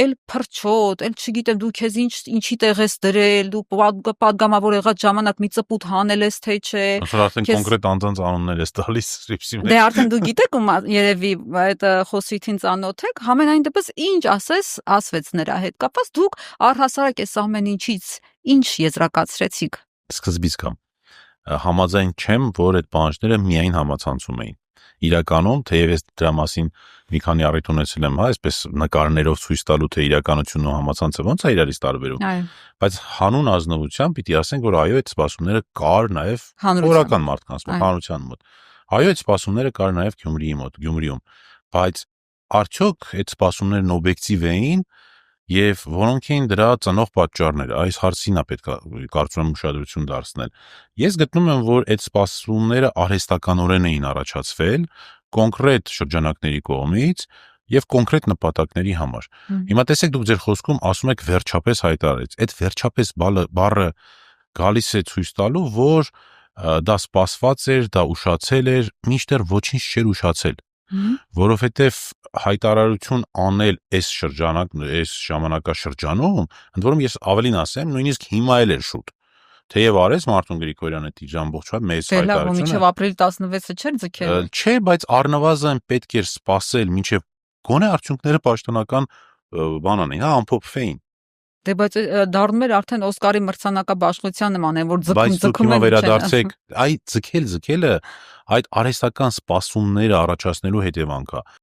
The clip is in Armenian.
էլ փրչոտ, էլ չգիտեմ դու քեզ ինչի տեղ ես դրել, դու падգամավոր եղած ժամանակ մի ծպուտ հանել ես թե չէ։ Ոնց արդեն կոնկրետ անձանց անուններ ես տալիս սրիպսի մեջ։ Դե արդեն դու գիտեք ում երևի այդ խոսիթին ծանոթ եք, համենայն դեպս ինչ ասվեց նրա հետ կապված, դուք առհասարակ այս ամեն ինչից ինչ եզրակացրեցիք։ Սկզբից կամ համաձայն չեմ, որ այդ պահանջները միայն համացանցում էին։ Իրականում, թեև ես դրա մասին մի քանի առիթ ունեցել եմ, այսպես նկարներով ցույց տալու թե իրականությունն ու համացանցը ոնց է իրարից տարբերում, բայց հանուն ազնվության պիտի ասենք, որ այո, այդ սպասումները կար նաև օրական մարդկանց մոտ, հանրության մոտ։ Այո, այդ սպասումները կար նաև Գյումրիում, բայց արդյոք այդ սպասումներն օբյեկտիվ էին եւ որոնք էին դրա ծնող պատճառները, այս հարցին է պետք է կարծում եմ ուշադրություն դարձնել։ Ես գտնում եմ, որ այդ սպասումները արհեստականորեն էին առաջացվել կոնկրետ շրջանակների կողմից եւ կոնկրետ նպատակների համար։ Հիմա տեսեք դուք ձեր խոսքում ասում եք վերջապես հայտարարեց։ Այդ վերջապես բառը գալիս է ցույց տալու, որ դա սպասված էր, դա ուշացել էր, մինչդեռ ոչինչ չէր ուշացել։ Որովհետև հայտարարություն անել այս ժամանակաշրջանում, ընդ որում ես ավելին ասեմ, նույնիսկ հիմա էլ էր շուտ։ Թեև արեց Մարտուն Գրիգորյանը ամբողջովին մեծ հայտարարություն։ Մինչև ապրիլի 16-ը չէր ձգել։ Չէ, բայց առնվազն պետք էր սպասել, մինչև գոնե արդյունքները պաշտոնական բան անեն, ամփոփվեին։ Դե բայց դառնում էր արդեն Օսկարի մրցանակաբաշխության նման են, որ ձգում Բայց դուք հիմա վերադարձեք, այդ ձգելը այդ արհեստական սպասումները առաջացնելու հետևանք է։